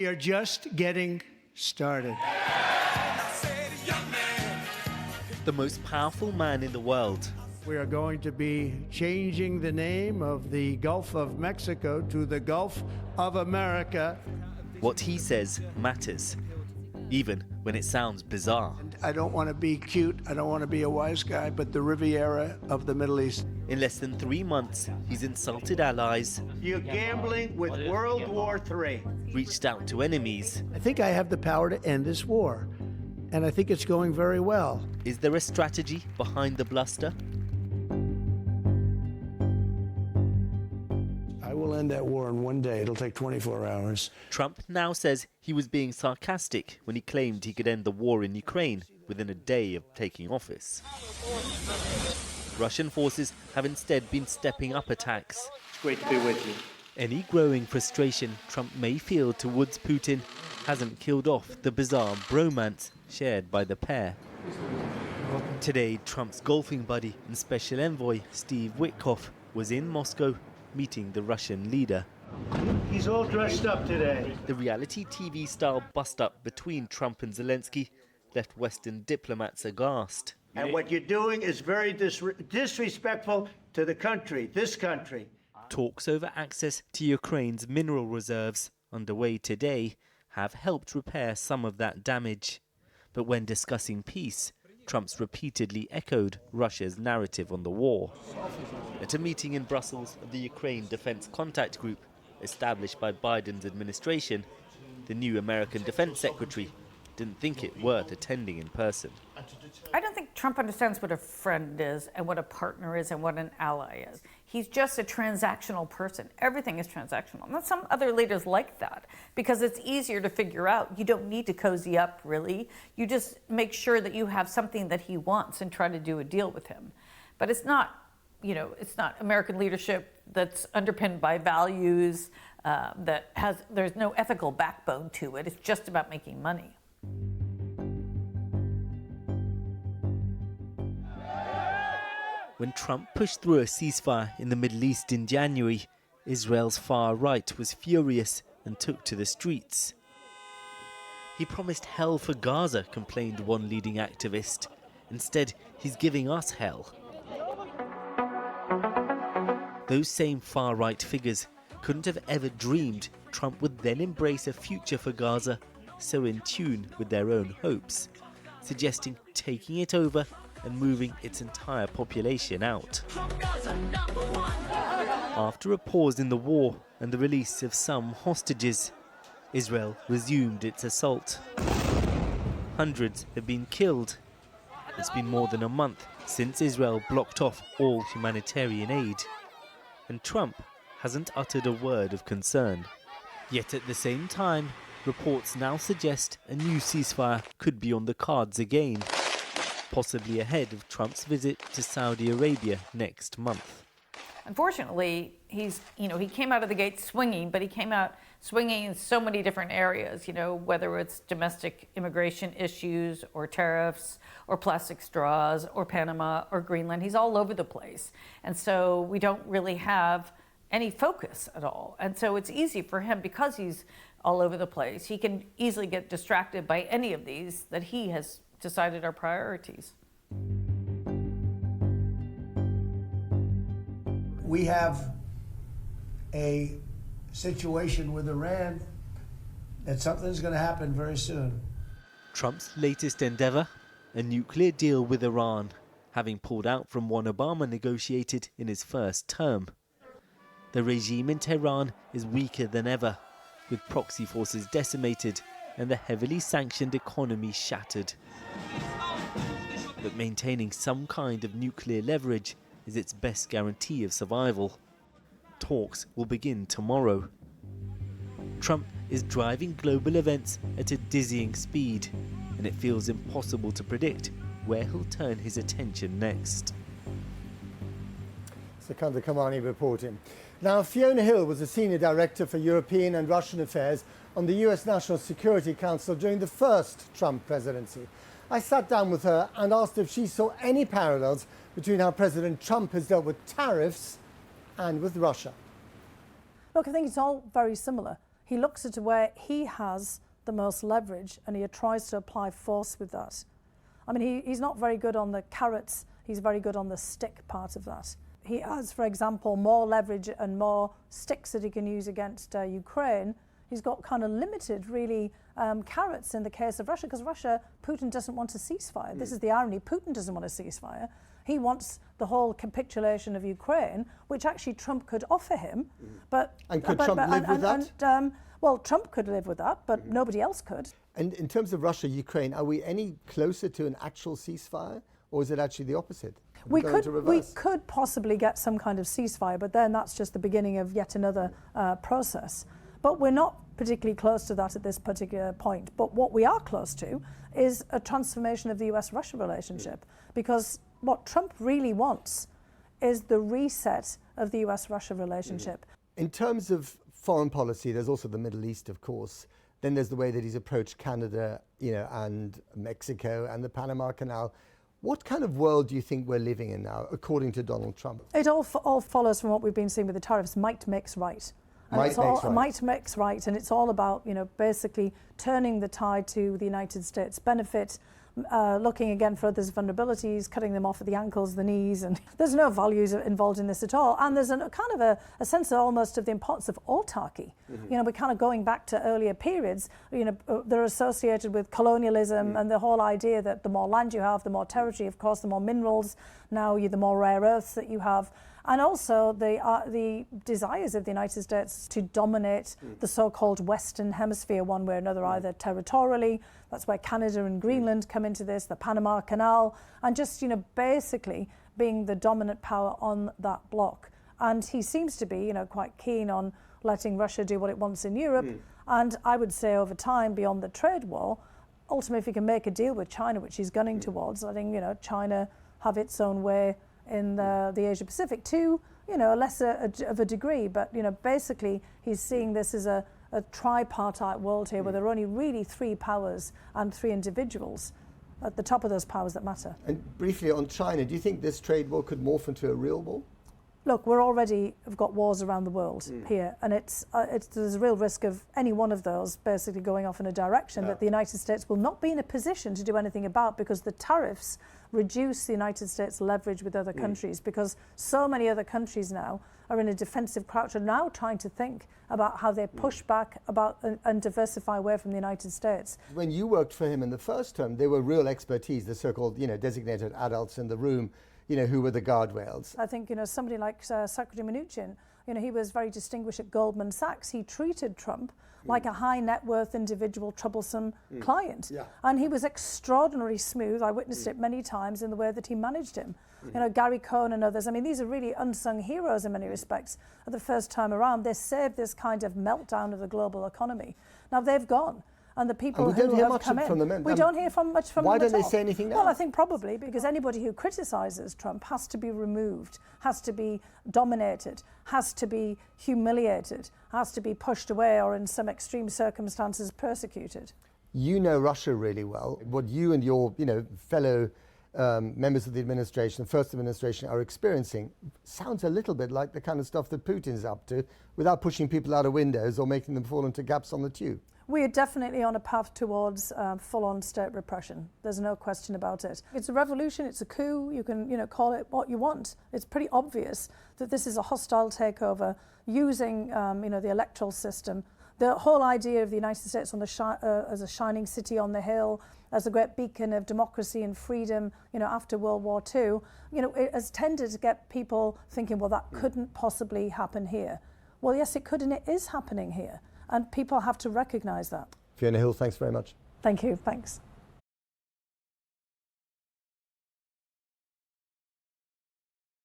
You're just getting started. The most powerful man in the world. We are going to be changing the name of the Gulf of Mexico to the Gulf of America. What he says matters, even when it sounds bizarre. I don't want to be cute, I don't want to be a wise guy, but the Riviera of the Middle East. In less than 3 months, he's insulted allies. You're gambling with World War III. Reached out to enemies. I think I have the power to end this war, and I think it's going very well. Is there a strategy behind the bluster? I will end that war in one day. It'll take 24 hours. Trump now says he was being sarcastic when he claimed he could end the war in Ukraine within a day of taking office. Russian forces have instead been stepping up attacks. It's great to be with you. Any growing frustration Trump may feel towards Putin hasn't killed off the bizarre bromance shared by the pair. Today, Trump's golfing buddy and special envoy Steve Witkoff was in Moscow meeting the Russian leader. He's all dressed up today. The reality TV-style bust-up between Trump and Zelensky left Western diplomats aghast. And what you're doing is very disrespectful to the country, this country. Talks over access to Ukraine's mineral reserves, underway today, have helped repair some of that damage. But when discussing peace, Trump's repeatedly echoed Russia's narrative on the war. At a meeting in Brussels of the Ukraine Defense Contact Group, established by Biden's administration, the new American Defense Secretary didn't think it worth attending in person. I don't think Trump understands what a friend is and what a partner is and what an ally is. He's just a transactional person. Everything is transactional. And some other leaders like that because it's easier to figure out. You don't need to cozy up, really. You just make sure that you have something that he wants and try to do a deal with him. But it's not, it's not American leadership that's underpinned by values, there's no ethical backbone to it. It's just about making money. When Trump pushed through a ceasefire in the Middle East in January, Israel's far right was furious and took to the streets. He promised hell for Gaza, complained one leading activist. Instead, he's giving us hell. Those same far-right figures couldn't have ever dreamed Trump would then embrace a future for Gaza so in tune with their own hopes, suggesting taking it over and moving its entire population out. After a pause in the war and the release of some hostages, Israel resumed its assault. Hundreds have been killed. It's been more than a month since Israel blocked off all humanitarian aid, and Trump hasn't uttered a word of concern. Yet at the same time, reports now suggest a new ceasefire could be on the cards again, possibly ahead of Trump's visit to Saudi Arabia next month. Unfortunately, he came out of the gate swinging, but he came out swinging in so many different areas, whether it's domestic immigration issues or tariffs or plastic straws or Panama or Greenland. He's all over the place. And so we don't really have any focus at all. And so it's easy for him, because he's all over the place, he can easily get distracted by any of these that he has decided are priorities. We have a situation with Iran that something's going to happen very soon. Trump's latest endeavor, a nuclear deal with Iran, having pulled out from one Obama negotiated in his first term. The regime in Tehran is weaker than ever, with proxy forces decimated and the heavily sanctioned economy shattered. But maintaining some kind of nuclear leverage is its best guarantee of survival. Talks will begin tomorrow. Trump is driving global events at a dizzying speed, and it feels impossible to predict where he'll turn his attention next. Sikandar Kamani reporting. Now, Fiona Hill was a senior director for European and Russian affairs on the US National Security Council during the first Trump presidency. I sat down with her and asked if she saw any parallels between how President Trump has dealt with tariffs and with Russia. Look, I think it's all very similar. he looks at where he has the most leverage and he tries to apply force with that. I mean, he's not very good on the carrots, he's very good on the stick part of that. He has, for example, more leverage and more sticks that he can use against Ukraine. He's got kind of limited, really, carrots in the case of Russia, because Putin doesn't want a ceasefire. This is the irony. Putin doesn't want a ceasefire. He wants the whole capitulation of Ukraine, which actually Trump could offer him. And could Trump live with that? Well, Trump could live with that, but nobody else could. And in terms of Russia, Ukraine, are we any closer to an actual ceasefire, or is it actually the opposite? We could possibly get some kind of ceasefire, but then that's just the beginning of yet another process. But we're not particularly close to that at this particular point. But what we are close to is a transformation of the US-Russia relationship, because what Trump really wants is the reset of the US-Russia relationship. In terms of foreign policy, there's also the Middle East, of course. Then there's the way that he's approached Canada, and Mexico and the Panama Canal. What kind of world do you think we're living in now, according to Donald Trump? It all follows from what we've been seeing with the tariffs. Might makes right. Might makes right, and it's all about, basically turning the tide to the United States' benefit, looking again for others' vulnerabilities, cutting them off at the ankles, the knees, and there's no values involved in this at all. And there's a kind of a sense almost of the importance of autarky. We're kind of going back to earlier periods. They're associated with colonialism and the whole idea that the more land you have, the more territory, of course, the more minerals. Now, the more rare earths that you have. And also the desires of the United States to dominate the so-called Western Hemisphere one way or another, either territorially, that's where Canada and Greenland come into this, the Panama Canal, and just, basically being the dominant power on that block. And he seems to be, quite keen on letting Russia do what it wants in Europe. And I would say over time, beyond the trade war, ultimately if he can make a deal with China, which he's gunning towards, I think, China have its own way in the Asia Pacific to, a lesser of a degree, but basically he's seeing this as a tripartite world here where there are only really three powers and three individuals at the top of those powers that matter. And briefly on China, do you think this trade war could morph into a real war? Look, have got wars around the world here, and there's a real risk of any one of those basically going off in a direction that the United States will not be in a position to do anything about, because the tariffs reduce the United States' leverage with other countries, because so many other countries now are in a defensive crouch, are now trying to think about how they push back and diversify away from the United States. When you worked for him in the first term, there were real expertise, the so-called, designated adults in the room, who were the guardrails. I think, somebody like Secretary Mnuchin, he was very distinguished at Goldman Sachs. He treated Trump like a high net worth individual, troublesome client. Yeah. And he was extraordinarily smooth. I witnessed it many times in the way that he managed him. Gary Cohn and others, these are really unsung heroes in many respects. At the first time around, they saved this kind of meltdown of the global economy. Now they've gone. And the people who have come in, we don't hear much from them. Why don't they say anything now? Well, I think probably because anybody who criticises Trump has to be removed, has to be dominated, has to be humiliated, has to be pushed away, or in some extreme circumstances persecuted. You know Russia really well. What you and your fellow members of the administration, first administration, are experiencing sounds a little bit like the kind of stuff that Putin's up to, without pushing people out of windows or making them fall into gaps on the tube. We are definitely on a path towards full-on state repression. There's no question about it. It's a revolution, it's a coup, you can call it what you want. It's pretty obvious that this is a hostile takeover using the electoral system. The whole idea of the United States on as a shining city on the hill, as a great beacon of democracy and freedom, after World War II, it has tended to get people thinking, well, that couldn't possibly happen here. Well, yes, it could, and it is happening here. And people have to recognise that. Fiona Hill, thanks very much. Thank you, thanks.